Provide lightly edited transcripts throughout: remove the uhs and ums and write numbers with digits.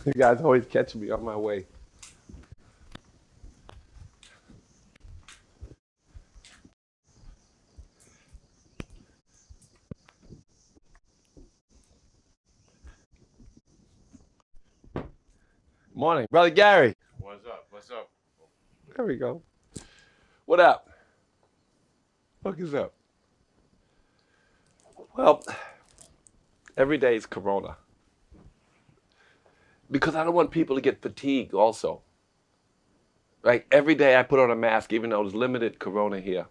You guys always catch me on my way. Morning, brother Gary. What's up? What's up? There we go. What up? What is up? Well, every day is Corona because I don't want people to get fatigued. Also, like every day I put on a mask, even though there's limited Corona here.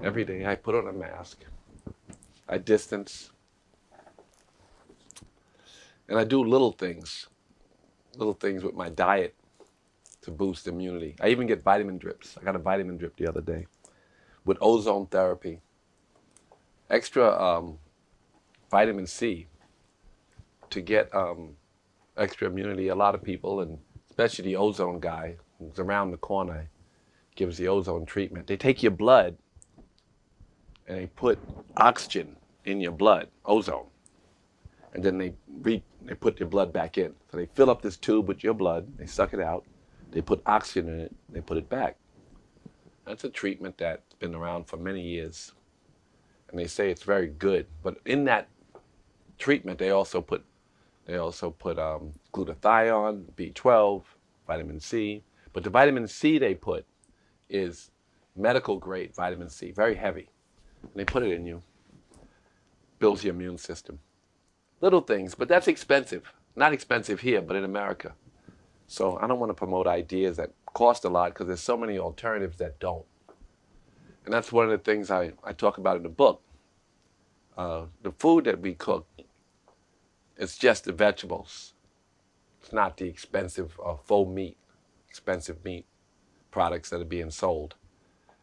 Every day I put on a mask. I distance, and I do little things with my diet to boost immunity. I even get vitamin drips. I got a vitamin drip the other day with ozone therapy, extra vitamin C to get extra immunity. A lot of people, and especially the ozone guy who's around the corner, gives the ozone treatment. They take your blood and they put oxygen in your blood, ozone, and then they put your blood back in. So they fill up this tube with your blood, they suck it out, they put oxygen in it, they put it back. That's a treatment that's been around for many years, and they say it's very good. But in that treatment, they also put glutathione, B12, vitamin C. But the vitamin C they put is medical grade vitamin C, very heavy. And they put it in you, builds your immune system. Little things, but that's expensive. Not expensive here, but in America. So I don't want to promote ideas that cost a lot because there's so many alternatives that don't. And that's one of the things I talk about in the book. The food that we cook, it's just the vegetables. It's not the expensive faux meat, expensive meat products that are being sold.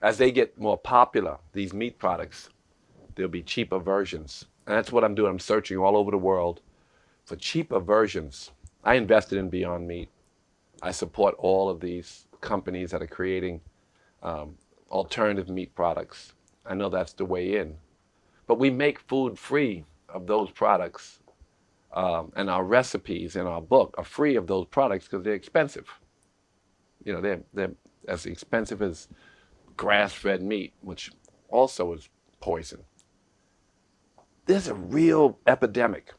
As they get more popular, these meat products, there'll be cheaper versions. And that's what I'm doing. I'm searching all over the world for cheaper versions. I invested in Beyond Meat. I support all of these companies that are creating alternative meat products. I know that's the way in. But we make food free of those products. And our recipes in our book are free of those products because they're expensive. You know, they're as expensive as grass-fed meat, which also is poison. There's a real epidemic.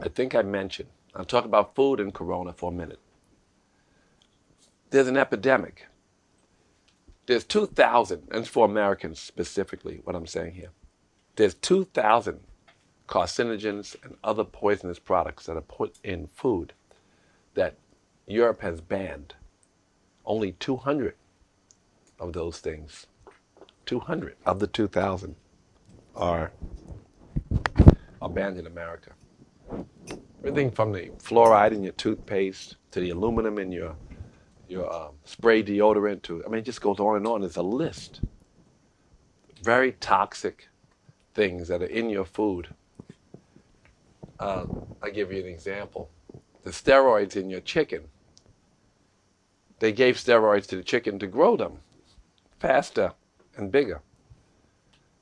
I think I mentioned. I'll talk about food and Corona for a minute. There's an epidemic. There's 2,000, and it's for Americans specifically, what I'm saying here. There's 2,000 carcinogens and other poisonous products that are put in food that Europe has banned. Only 200 of those things, 200 of the 2,000 are banned in America. Everything from the fluoride in your toothpaste to the aluminum in your spray deodorant to, I mean, it just goes on and on. There's a list. Very toxic things that are in your food. I'll give you an example. The steroids in your chicken. They gave steroids to the chicken to grow them faster and bigger.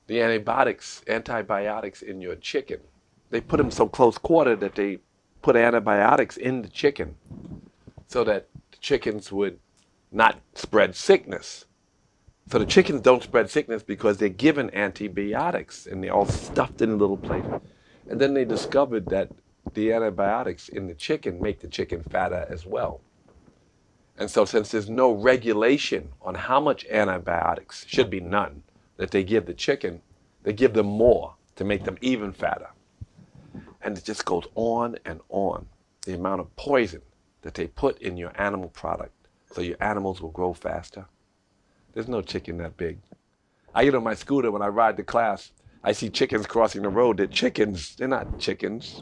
The antibiotics in your chicken. They put them so close quarter that they put antibiotics in the chicken so that the chickens would not spread sickness. So the chickens don't spread sickness because they're given antibiotics and they're all stuffed in a little plate. And then they discovered that the antibiotics in the chicken make the chicken fatter as well. And so since there's no regulation on how much antibiotics, should be none, that they give the chicken, they give them more to make them even fatter. And it just goes on and on. The amount of poison that they put in your animal product so your animals will grow faster. There's no chicken that big. I get on my scooter when I ride to class. I see chickens crossing the road. They're chickens. They're not chickens.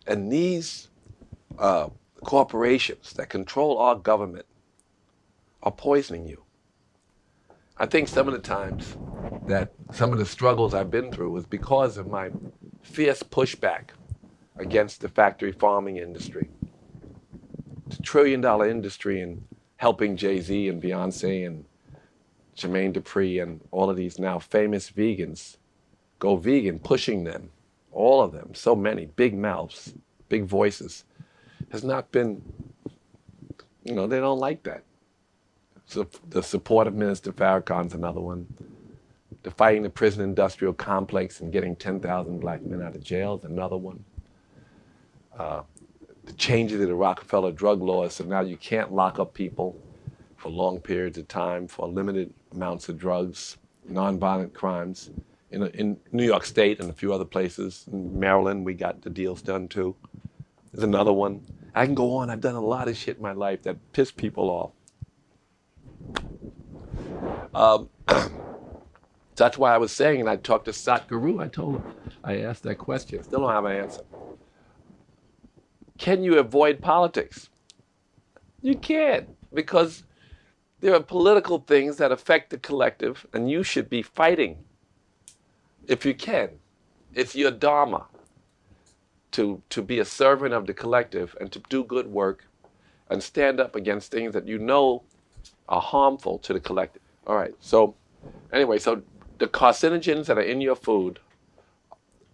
And these corporations that control our government are poisoning you. I think some of the times that some of the struggles I've been through is because of my fierce pushback against the factory farming industry. It's $1 trillion industry in helping Jay-Z and Beyonce and Jermaine Dupri and all of these now famous vegans go vegan, pushing them, all of them, so many, big mouths. big voices, has not been, they don't like that. So the support of Minister Farrakhan's another one. The fighting the prison industrial complex and getting 10,000 black men out of jail is another one. The changes in the Rockefeller drug laws, so now you can't lock up people for long periods of time for limited amounts of drugs, nonviolent crimes. In New York State and a few other places, in Maryland, we got the deals done too. There's another one. I can go on. I've done a lot of shit in my life that pissed people off. That's why I was saying, and I talked to Satguru, I asked that question, still don't have an answer. Can you avoid politics? You can't, because there are political things that affect the collective, and you should be fighting if you can. It's your dharma to be a servant of the collective and to do good work and stand up against things that you know are harmful to the collective. All right, so anyway, so the carcinogens that are in your food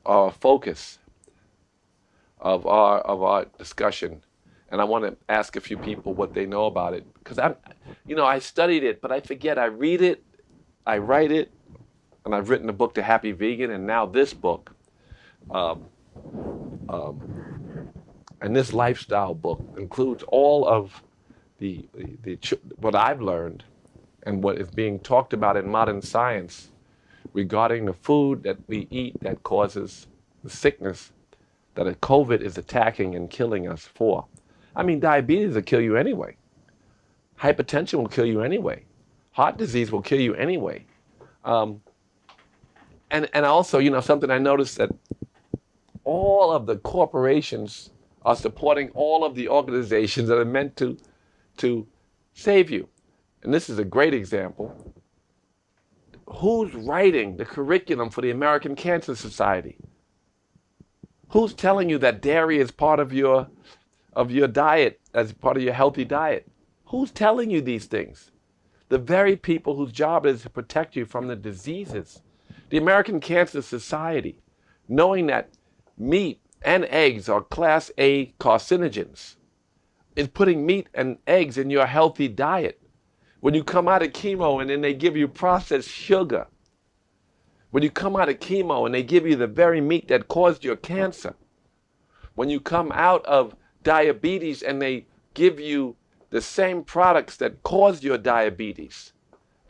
are a focus of our discussion, and I want to ask a few people what they know about it, because I studied it, but I forget. I read it, I write it, and I've written a book, The Happy Vegan, and now this book, and this lifestyle book includes all of the what I've learned and what is being talked about in modern science regarding the food that we eat that causes the sickness that a COVID is attacking and killing us for. I mean, diabetes will kill you anyway. Hypertension will kill you anyway. Heart disease will kill you anyway. And also, something I noticed, that all of the corporations are supporting all of the organizations that are meant to save you. And this is a great example. Who's writing the curriculum for the American Cancer Society? Who's telling you that dairy is part of your diet, as part of your healthy diet? Who's telling you these things? The very people whose job it is to protect you from the diseases. The American Cancer Society, knowing that meat and eggs are Class A carcinogens, is putting meat and eggs in your healthy diet. When you come out of chemo and then they give you processed sugar, when you come out of chemo and they give you the very meat that caused your cancer, when you come out of diabetes and they give you the same products that caused your diabetes,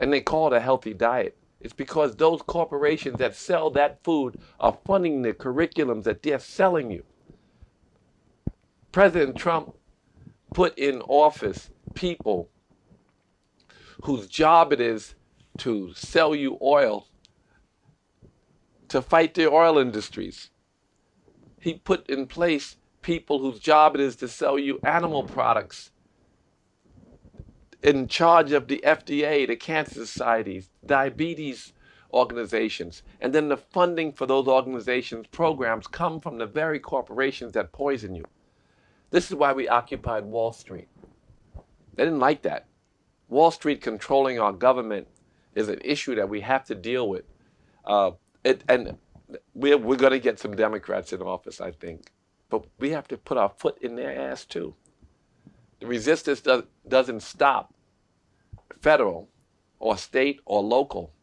and they call it a healthy diet, it's because those corporations that sell that food are funding the curriculums that they're selling you. President Trump put in office people whose job it is to sell you oil, to fight the oil industries. He put in place people whose job it is to sell you animal products, in charge of the FDA, the cancer societies, diabetes organizations. And then the funding for those organizations' programs come from the very corporations that poison you. This is why we occupied Wall Street. They didn't like that. Wall Street controlling our government is an issue that we have to deal with. And we're going to get some Democrats in office, I think. But we have to put our foot in their ass, too. The resistance doesn't stop federal or state or local.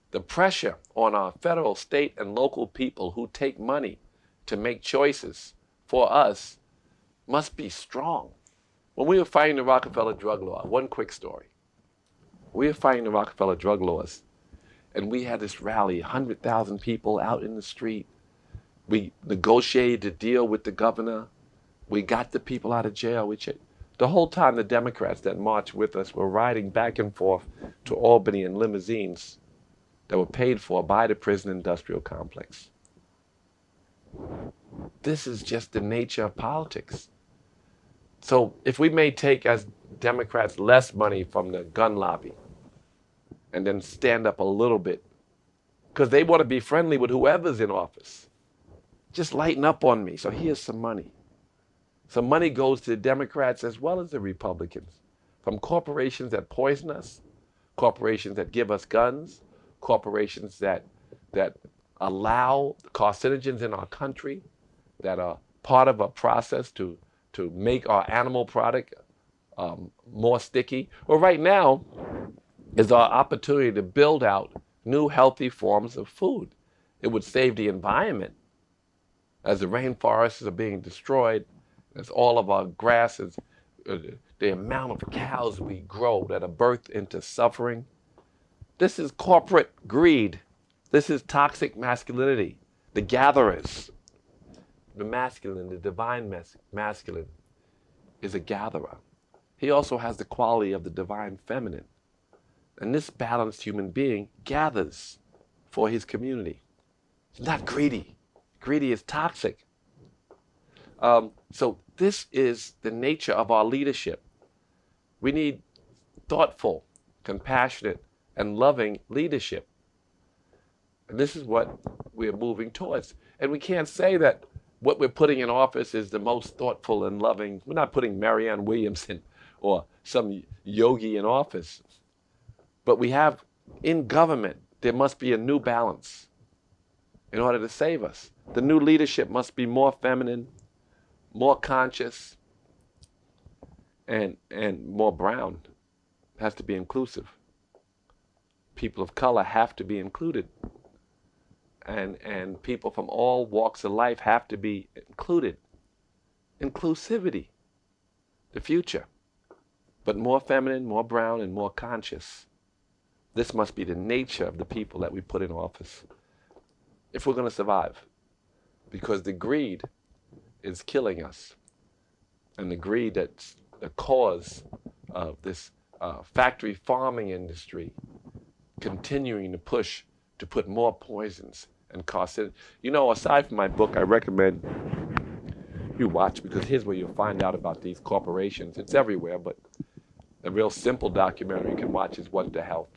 The pressure on our federal, state, and local people who take money to make choices for us must be strong. When we were fighting the Rockefeller drug law, one quick story. We were fighting the Rockefeller drug laws, and we had this rally, 100,000 people out in the street. We negotiated a deal with the governor. We got the people out of jail. The whole time the Democrats that marched with us were riding back and forth to Albany in limousines that were paid for by the prison industrial complex. This is just the nature of politics. So if we may take as Democrats less money from the gun lobby and then stand up a little bit, because they want to be friendly with whoever's in office, just lighten up on me. So here's some money. Some money goes to the Democrats as well as the Republicans, from corporations that poison us, corporations that give us guns, corporations that allow carcinogens in our country, that are part of a process to make our animal product more sticky. Well, right now is our opportunity to build out new healthy forms of food. It would save the environment as the rainforests are being destroyed, as all of our grasses, the amount of cows we grow that are birthed into suffering. This is corporate greed. This is toxic masculinity. The gatherers, the masculine, the divine masculine, is a gatherer. He also has the quality of the divine feminine. And this balanced human being gathers for his community. He's not greedy. Greedy is toxic. So this is the nature of our leadership. We need thoughtful, compassionate, and loving leadership. And this is what we're moving towards. And we can't say that what we're putting in office is the most thoughtful and loving. We're not putting Marianne Williamson or some yogi in office. But we have, in government, there must be a new balance in order to save us. The new leadership must be more feminine, more conscious, and more brown. It has to be inclusive. People of color have to be included. And people from all walks of life have to be included. Inclusivity, the future. But more feminine, more brown, and more conscious. This must be the nature of the people that we put in office if we're going to survive. Because the greed is killing us. And the greed that's the cause of this factory farming industry continuing to push to put more poisons and carcinogens. You know, aside from my book, I recommend you watch, because here's where you'll find out about these corporations. It's everywhere, but a real simple documentary you can watch is What the Health.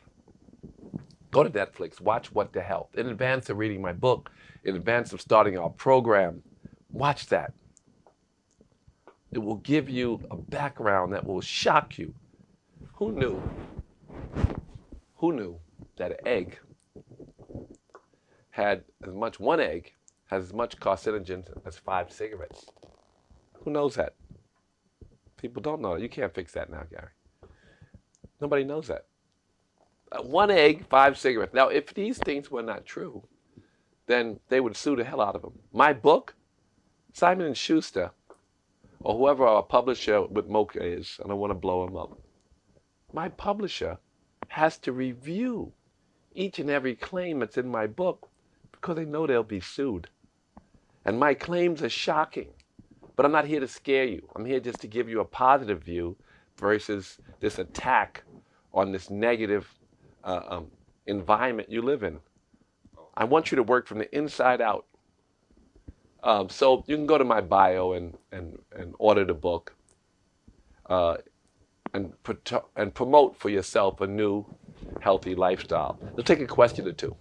Go to Netflix, watch What the Health. In advance of reading my book, in advance of starting our program, watch that. It will give you a background that will shock you. Who knew that an egg had one egg has as much carcinogens as 5 cigarettes? Who knows that? People don't know that. You can't fix that now, Gary. Nobody knows that. 1 egg, 5 cigarettes. Now, if these things were not true, then they would sue the hell out of them. My book, Simon & Schuster, or whoever our publisher with Mocha is, I don't want to blow him up. My publisher has to review each and every claim that's in my book because they know they'll be sued. And my claims are shocking. But I'm not here to scare you. I'm here just to give you a positive view versus this attack on this negative environment you live in. I want you to work from the inside out. So you can go to my bio and order the book and promote for yourself a new healthy lifestyle. Let's take a question or two.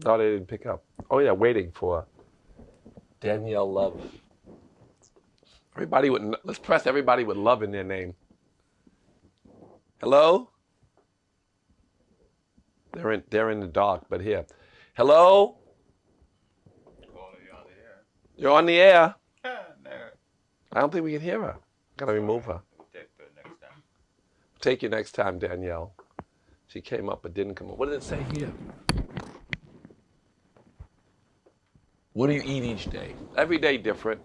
No, they didn't pick up. Oh yeah, waiting for Danielle Love. Let's press everybody with love in their name. Hello? They're in the dark, but here. Hello? You're on the air. I don't think we can hear her. Gotta remove her. Take you next time, Danielle. She came up but didn't come up. What did it say here? What do you eat each day? Every day different.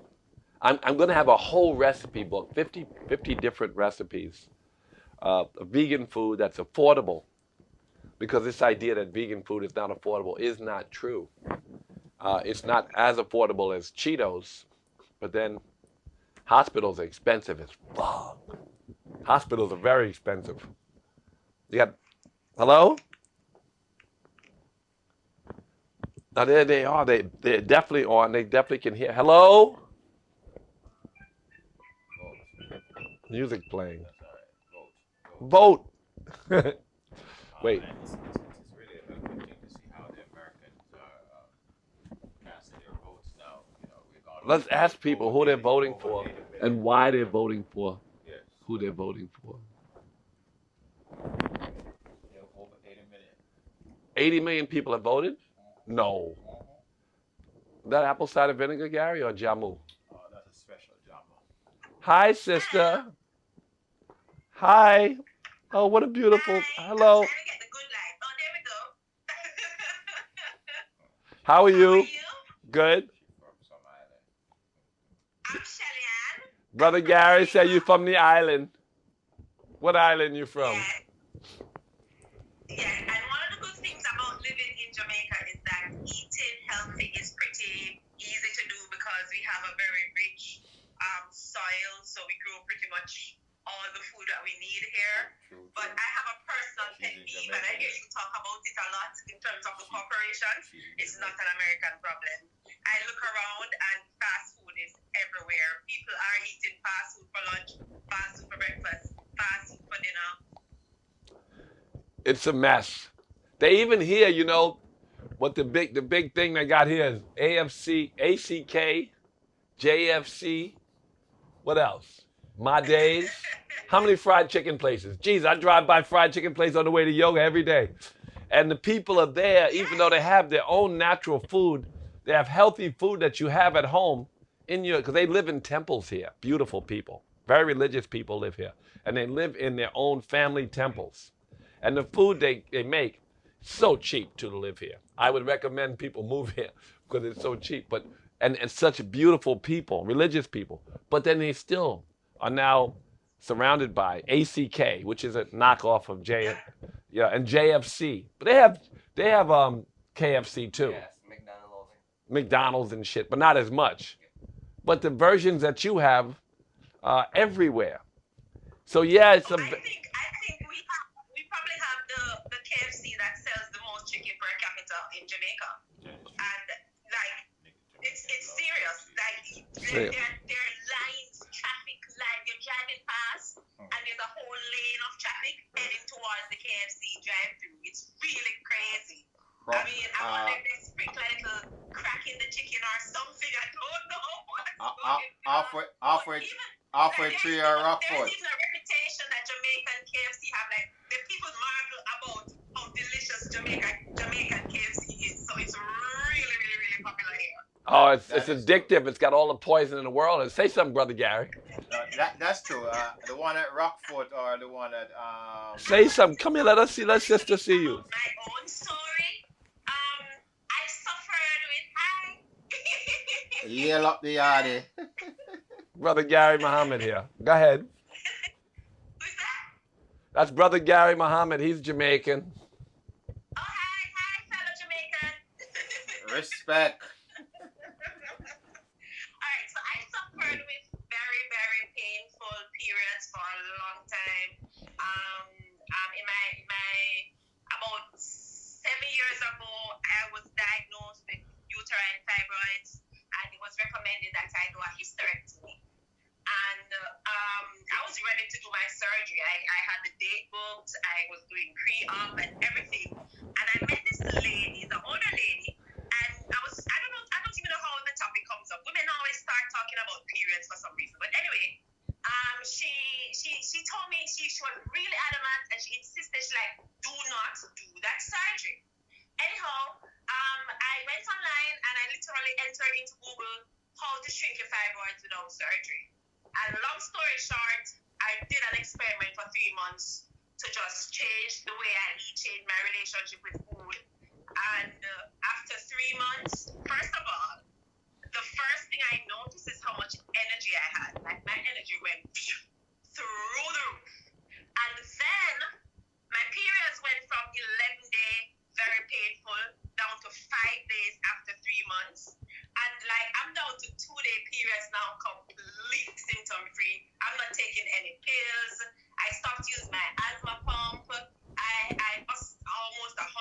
I'm going to have a whole recipe book, 50 different recipes of vegan food that's affordable. Because this idea that vegan food is not affordable is not true. It's not as affordable as Cheetos, but then hospitals are expensive as fuck. Hospitals are very expensive. You got, hello? Now there they are. They're definitely on. They definitely can hear. Hello? Music playing. Vote. Wait. It's really a good thing to see how the Americans are casting their votes now. Let's ask people who they're voting for and why they're voting for who they're voting for. Over 80 million. 80 million people have voted? No. That apple cider vinegar, Gary, or jamu? That's a special jumbo. Hi, sister. Hi. Oh, what a beautiful. Hi, I'm Hello. trying to get the good life. Oh, there we go. How are How are you? you? Good. She's from some island. I'm Shelly Ann. Brother I'm from Gary said you Jamaica. from the island. What island you from? Yeah, yeah. And one of the good things about living in Jamaica is that eating healthy is pretty easy to do because we have a very rich soil, so we grow pretty much all the food that we need here. True, But true. I have a personal She's pet in peeve, and I Jamaica. hear you talk about it a lot in terms of the corporations. She's in It's not Jamaica. an American problem. I look around and fast food is everywhere. People are eating fast food for lunch, fast food for breakfast, fast food for dinner. It's a mess. They even here, you know, what the big thing they got here is AFC, ACK, JFC. What else? My days. How many fried chicken places? Geez, I drive by fried chicken place on the way to yoga every day. And the people are there, even though they have their own natural food, they have healthy food that you have at home in your, because they live in temples here. Beautiful people. Very religious people live here. And they live in their own family temples. And the food they make, so cheap to live here. I would recommend people move here because it's so cheap. But and such beautiful people, religious people. But then they still are now surrounded by ACK, which is a knockoff of and JFC. But they have KFC too, Yes, McDonald's. McDonald's and shit, but not as much. But the versions that you have are everywhere. So yeah, it's a. I think we probably have the KFC that sells the most chicken per capita in Jamaica, and like it's serious. Like Serious. there are lines, traffic line. You're driving past, and there's a whole lane of traffic heading towards the KFC drive-through. It's really crazy. I mean, I wonder if they sprinkle a little crack in the chicken or something. I don't know what's going on. Halfway There's through even- your Rockford. There's even a reputation that Jamaican KFC have. Like the people marvel about how delicious Jamaican KFC is. So it's really popular here. Oh, it's That is addictive. It's got all the poison in the world. And say something, Brother Gary. That's true. The one at Rockford or the one at Say something. Come here. Let's sister see you. About my own story. I suffered with Yell up the yardie. Brother Gary Muhammad here. Go ahead. Who's that? That's Brother Gary Muhammad. He's Jamaican. Oh hi, fellow Jamaican. Respect. Alright, so I suffered with very painful periods for a long time. In my about 7 years ago, I was diagnosed with uterine fibroids, and it was recommended that I do a hysterectomy. And I was ready to do my surgery. I had the date booked. I was doing pre-op and everything. And I met this lady, the older lady, and I don't even know how the topic comes up. Women always start talking about periods for some reason. But anyway, she told me she was really adamant, and she insisted, she's like, do not do that surgery. Anyhow, I went online and I literally entered into Google how to shrink your fibroids without surgery. And long story short, I did an experiment for 3 months to just change the way I eat, change my relationship with food. And after 3 months, first of all, the first thing I noticed is how much energy I had. Like my energy went through the roof. And then my periods went from 11-day, very painful, down to 5 days after 3 months. And like I'm down to 2-day periods now, complete symptom free. I'm not taking any pills. I stopped using my asthma pump. I lost almost 100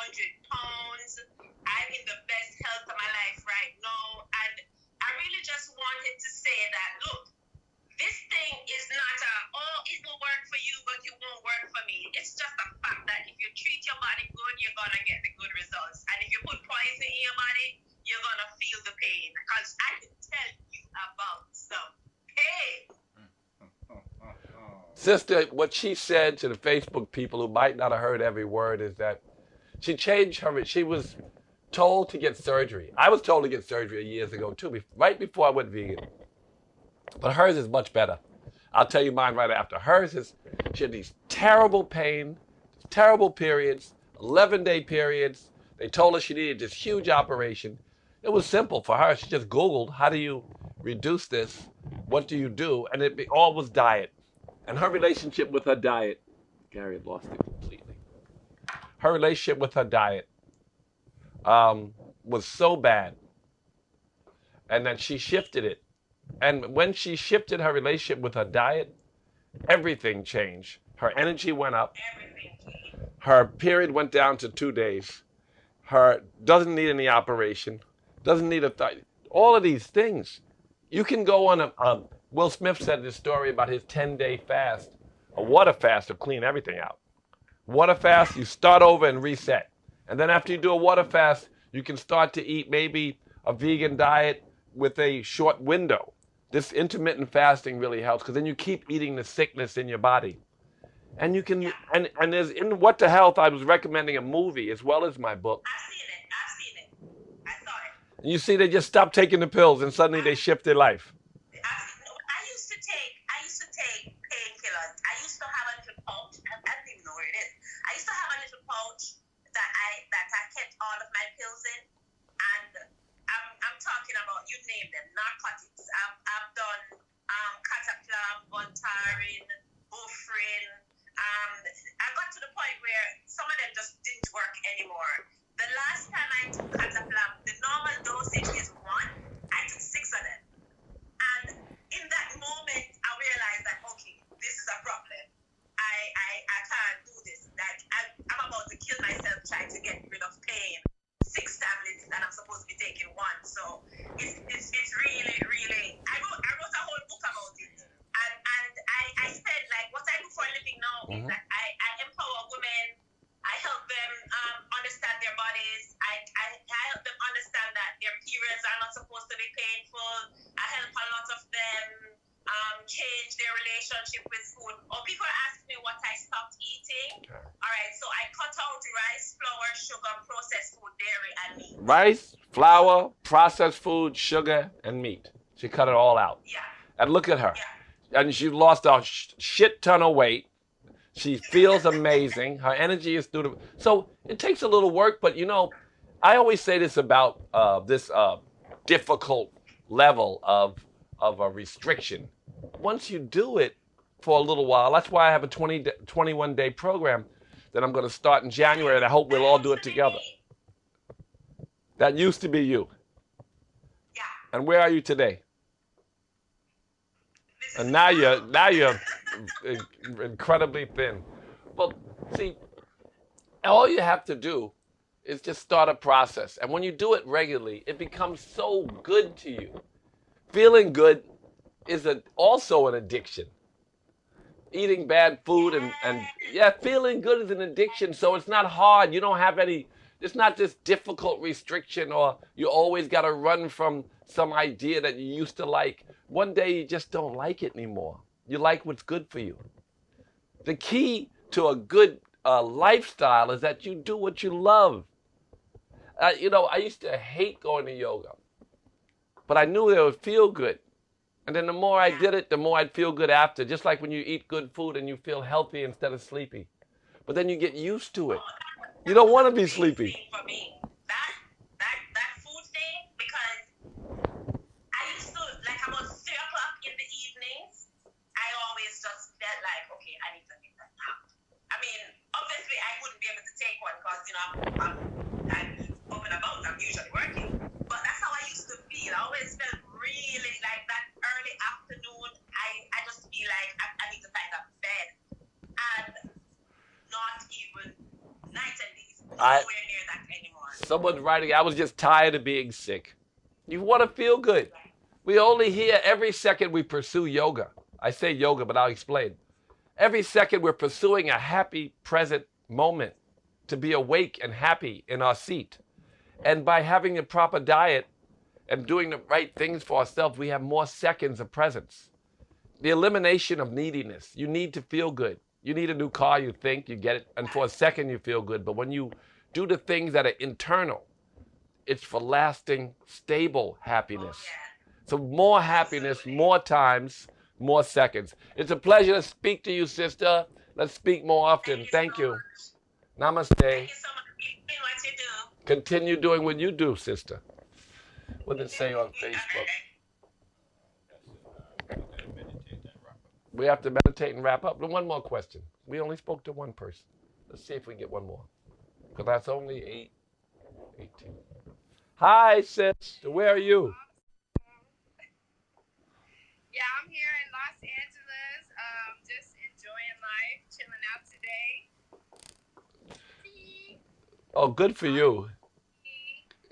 pounds. I'm in the best health of my life right now. And I really just wanted to say that, look, this thing is not it will work for you, but it won't work for me. It's just a fact that if you treat your body good, you're going to get the good results. And if you put poison in your body, you're going to feel the pain. Because I can tell you about some pain. Sister, what she said to the Facebook people who might not have heard every word is that she changed she was told to get surgery. I was told to get surgery years ago too, right before I went vegan. But hers is much better. I'll tell you mine right after. Hers is, she had these terrible pain, terrible periods, 11-day periods. They told her she needed this huge operation. It was simple for her. She just Googled, how do you reduce this? What do you do? And it all was diet. And her relationship with her diet, Gary had lost it completely. Her relationship with her diet was so bad. And then she shifted it. And when she shifted her relationship with her diet, everything changed. Her energy went up. Everything changed. Her period went down to 2 days. Her doesn't need any operation. Doesn't need all of these things. You can go on Will Smith said this story about his 10-day fast. A water fast to clean everything out. Water fast, you start over and reset. And then after you do a water fast, you can start to eat maybe a vegan diet with a short window. This intermittent fasting really helps because then you keep eating the sickness in your body. And you can, and there's, in What the Health, I was recommending a movie as well as my book. I've seen it. I saw it. And you see they just stop taking the pills and suddenly they shift their life. I used to take painkillers. I used to have a little pouch. I don't even know where it is. I used to have a little pouch that I kept all of my pills in. And I'm talking about, you name them, narcotics. I've done cataplam, Voltaren, Bufrin. I got to the point where some of them just didn't work anymore. The last time I took cataplam, the normal dosage is 1. I took 6 of them. And in that moment, I realized that, okay, this is a problem. I can't do this. Like, I'm about to kill myself trying to get rid of pain. 6 tablets and I'm supposed to be taking 1. So it's really, really, I wrote a whole book about it. And I said, like, what I do for a living now is that I empower women. I help them understand their bodies. I help them understand that their periods are not supposed to be painful. I help a lot of them change their relationship with food. Or people ask me what I stopped eating. Okay. All right, so I cut out rice, flour, sugar, processed food, dairy, and meat. Rice, flour, processed food, sugar, and meat. She cut it all out. Yeah. And look at her. Yeah. And she lost a shit ton of weight. She feels amazing. Her energy is through the... So it takes a little work, but you know, I always say this about this difficult level of a restriction. Once you do it for a little while, that's why I have a 21-day program that I'm going to start in January, and I hope we'll all do it together. That used to be you. Yeah. And where are you today? And now you're incredibly thin. Well, see, all you have to do is just start a process. And when you do it regularly, it becomes so good to you. Feeling good is also an addiction. Eating bad food and feeling good is an addiction. So it's not hard. You don't have it's not this difficult restriction or you always got to run from some idea that you used to like. One day you just don't like it anymore. You like what's good for you. The key to a good lifestyle is that you do what you love. You know, I used to hate going to yoga, but I knew it would feel good. And then the more I did it, the more I'd feel good after. Just like when you eat good food and you feel healthy instead of sleepy. But then you get used to it. You don't want to be sleepy. For me, that food thing, because I used to, like about 3 o'clock in the evenings, I always just felt like, okay, I need to get that out. I mean, obviously I wouldn't be able to take one because, you know, I'm up and about, I'm usually working. But that's how I used to feel. I always felt really like that early afternoon, I just feel like I need to find a bed. And not even night and days. Nowhere near that anymore. Someone's writing, I was just tired of being sick. You want to feel good. We only hear every second we pursue yoga. I say yoga, but I'll explain. Every second we're pursuing a happy present moment to be awake and happy in our seat. And by having a proper diet and doing the right things for ourselves, we have more seconds of presence. The elimination of neediness. You need to feel good. You need a new car, you think, you get it, and for a second you feel good. But when you do the things that are internal, It's for lasting, stable happiness. Yeah. So more happiness, Absolutely. more times, more seconds. It's a pleasure to speak to you, sister. Let's speak more often. Thank So you. much. Namaste. Thank you so much for doing what you do. Continue doing what you do, sister. What did it say on Facebook? That's meditate and wrap up. We have to meditate and wrap up. One more question. We only spoke to one person. Let's see if we get one more. Because that's only 8:18. Hi, sis. Where are you? Yeah, I'm here in Los Angeles, just enjoying life, chilling out today. See? Oh, good for you.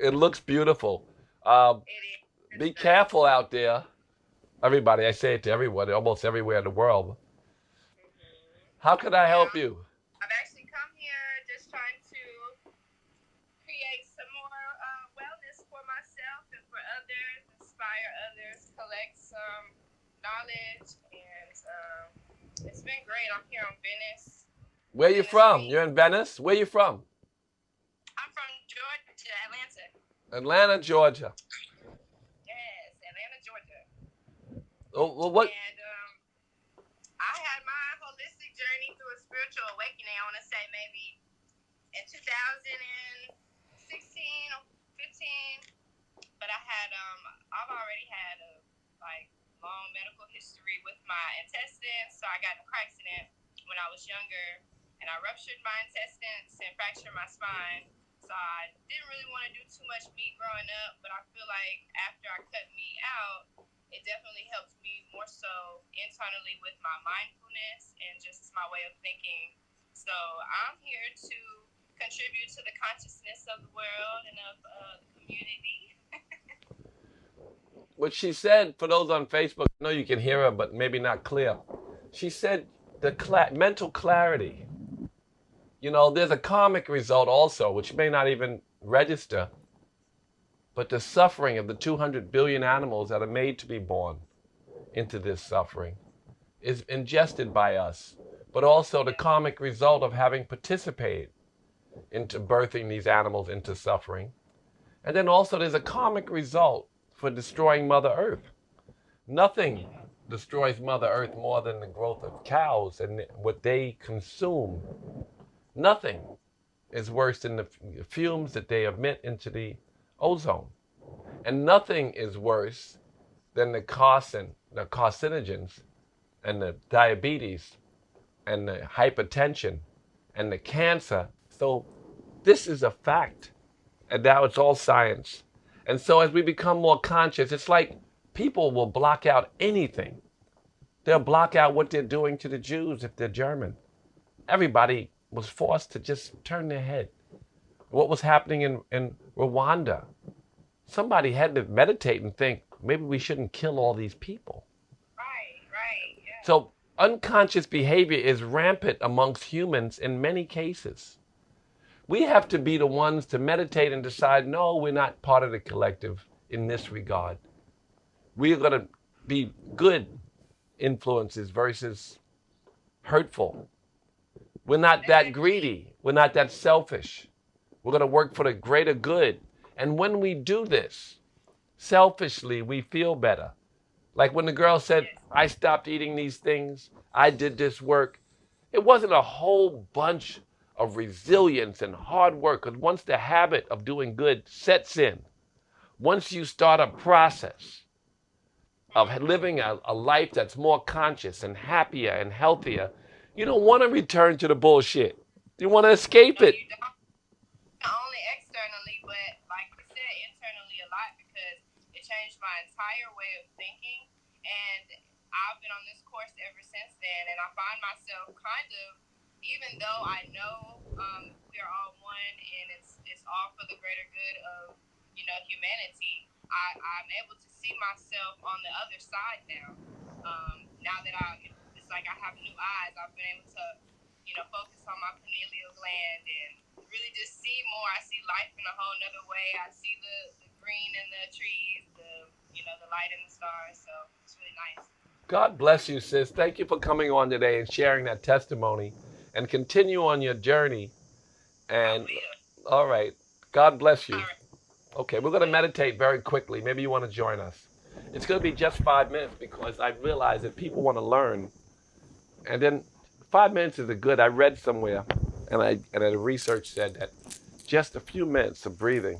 It looks beautiful. It is. Be careful out there. Everybody, I say it to everyone, almost everywhere in the world. How can I help you? I've actually come here just trying to create some more wellness for myself and for others, inspire others, collect some knowledge, and it's been great. I'm here in Venice. Where you from? You're in Venice? Where you from? I'm from Georgia, Atlanta. Atlanta, Georgia. Yes, Atlanta, Georgia. Oh, well, what? And I had my holistic journey through a spiritual awakening. I want to say maybe in 2016 or 15. But I had I've already had a long medical history with my intestines. So I got in a car accident when I was younger, and I ruptured my intestines and fractured my spine. So I didn't really want to do too much meat growing up, but I feel like after I cut meat out, it definitely helped me more so internally with my mindfulness and just my way of thinking. So I'm here to contribute to the consciousness of the world and of the community. What she said, for those on Facebook, I know you can hear her, but maybe not clear. She said the mental clarity. You know, there's a karmic result also, which may not even register, but the suffering of the 200 billion animals that are made to be born into this suffering is ingested by us, but also the karmic result of having participated into birthing these animals into suffering. And then also there's a karmic result for destroying Mother Earth. Nothing destroys Mother Earth more than the growth of cows and what they consume. Nothing is worse than the fumes that they emit into the ozone. And nothing is worse than the carcinogens and the diabetes and the hypertension and the cancer. So this is a fact. And now it's all science. And so as we become more conscious, it's like people will block out anything. They'll block out what they're doing to the Jews if they're German. Everybody was forced to just turn their head. What was happening in Rwanda? Somebody had to meditate and think, maybe we shouldn't kill all these people. Right, yeah. So unconscious behavior is rampant amongst humans in many cases. We have to be the ones to meditate and decide, no, we're not part of the collective in this regard. We're going to be good influences versus hurtful. We're not that greedy. We're not that selfish. We're going to work for the greater good. And when we do this, selfishly, we feel better. Like when the girl said, I stopped eating these things, I did this work. It wasn't a whole bunch of resilience and hard work, because once the habit of doing good sets in, once you start a process of living a life that's more conscious and happier and healthier, you don't want to return to the bullshit. You want to escape it. You don't, not only externally, but like you said, internally a lot, because it changed my entire way of thinking. And I've been on this course ever since then, and I find myself kind of, even though I know we're all one and it's all for the greater good of, humanity, I'm able to see myself on the other side now. Now that it's like I have new eyes, I've been able to, focus on my pineal gland and really just see more. I see life in a whole nother way. I see the green in the trees, the light in the stars. So it's really nice. God bless you, sis. Thank you for coming on today and sharing that testimony. And continue on your journey. And all right. God bless you. All right. Okay, we're going to meditate very quickly. Maybe you want to join us. It's going to be just 5 minutes because I realize that people want to learn. And then 5 minutes is a good. I read somewhere, and the research said that just a few minutes of breathing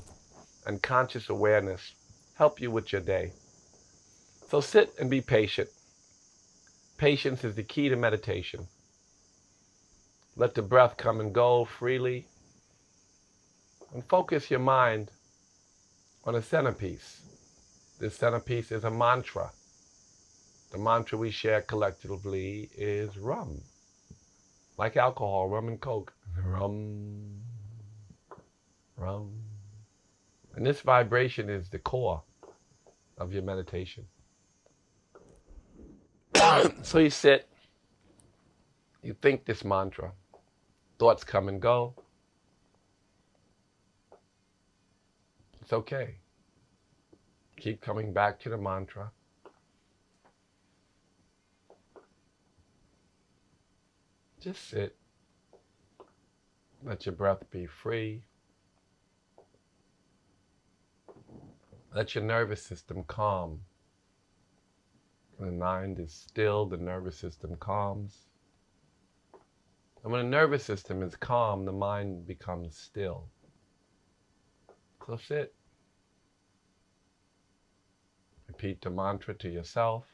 and conscious awareness help you with your day. So sit and be patient. Patience is the key to meditation. Let the breath come and go freely, and focus your mind on a centerpiece. This centerpiece is a mantra. The mantra we share collectively is rum. Like alcohol, rum and coke. Rum, rum. And this vibration is the core of your meditation. So you sit, you think this mantra. Thoughts come and go. It's okay. Keep coming back to the mantra. Just sit. Let your breath be free. Let your nervous system calm. When the mind is still, the nervous system calms. And when the nervous system is calm, the mind becomes still. So sit. Repeat the mantra to yourself.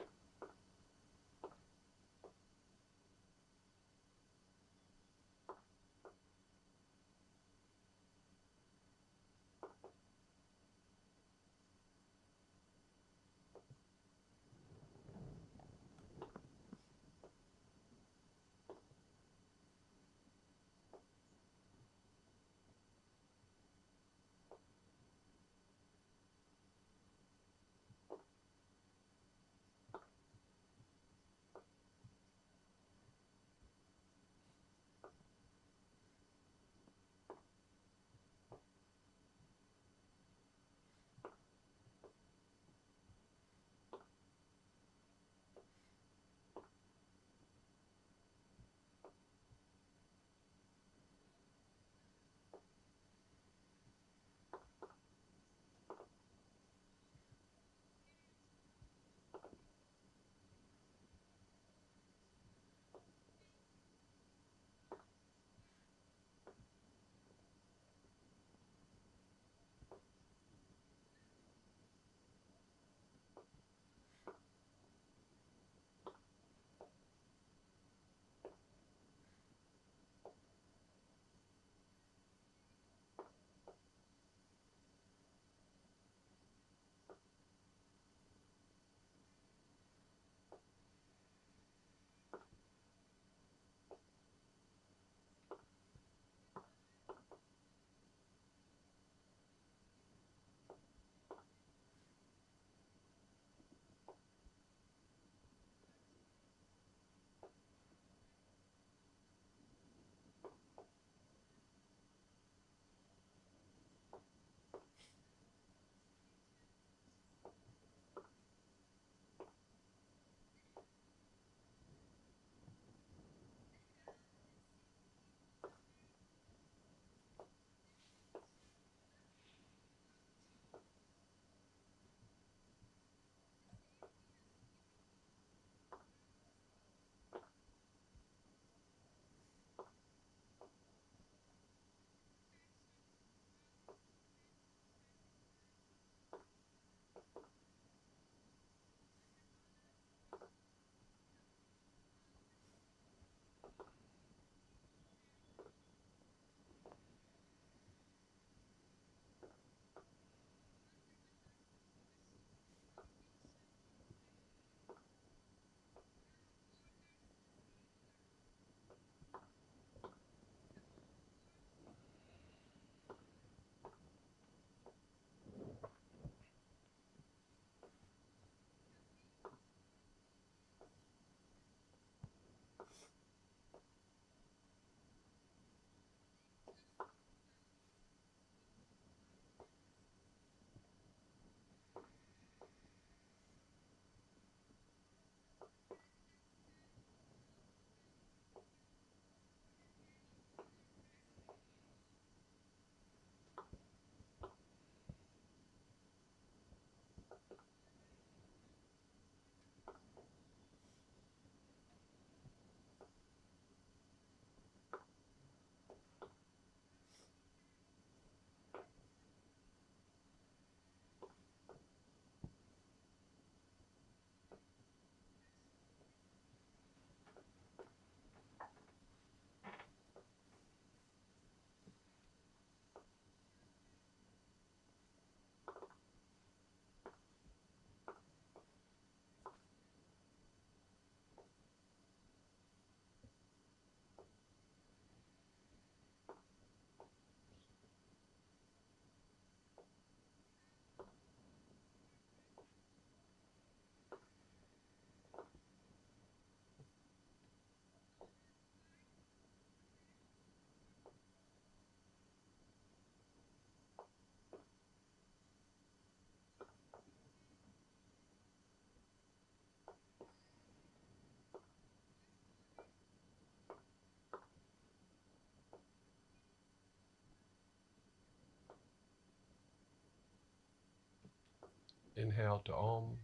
Inhale to Om.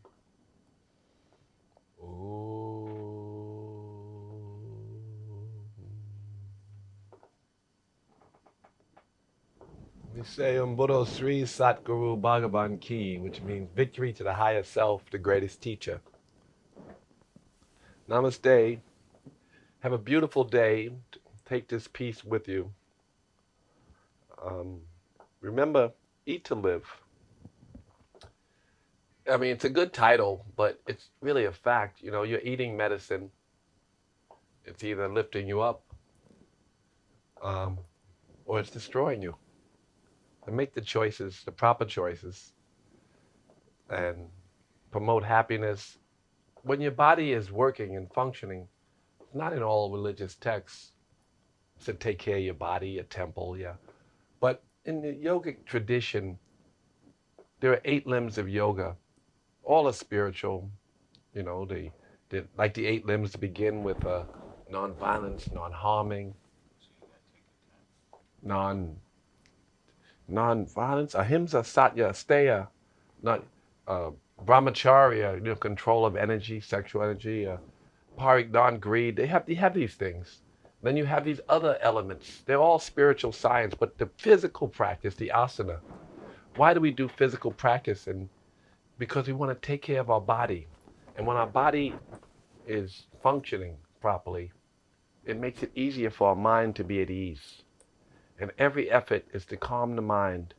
We say Buddha Sri Satguru Bhagavan Ki, which means victory to the higher self, the greatest teacher. Namaste. Have a beautiful day. Take this peace with you. Remember, eat to live. I mean, it's a good title, but it's really a fact. You know, you're eating medicine. It's either lifting you up or it's destroying you. And make the choices, the proper choices, and promote happiness. When your body is working and functioning, it's not in all religious texts to take care of your body, your temple, yeah. But in the yogic tradition, there are 8 limbs of yoga. All are spiritual. You know, like the 8 limbs begin with non-violence, non-harming, non-violence, ahimsa, satya, asteya, not brahmacharya, control of energy, sexual energy, parik, non-greed. They have these things. Then you have these other elements. They're all spiritual science, but the physical practice, the asana. Why do we do physical practice? And because we want to take care of our body. And when our body is functioning properly, it makes it easier for our mind to be at ease. And every effort is to calm the mind.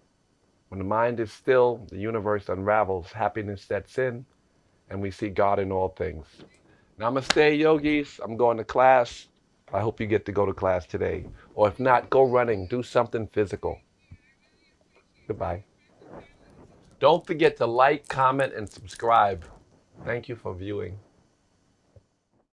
When the mind is still, the universe unravels, happiness sets in, and we see God in all things. Namaste, yogis. I'm going to class. I hope you get to go to class today. Or if not, go running. Do something physical. Goodbye. Don't forget to like, comment, and subscribe. Thank you for viewing.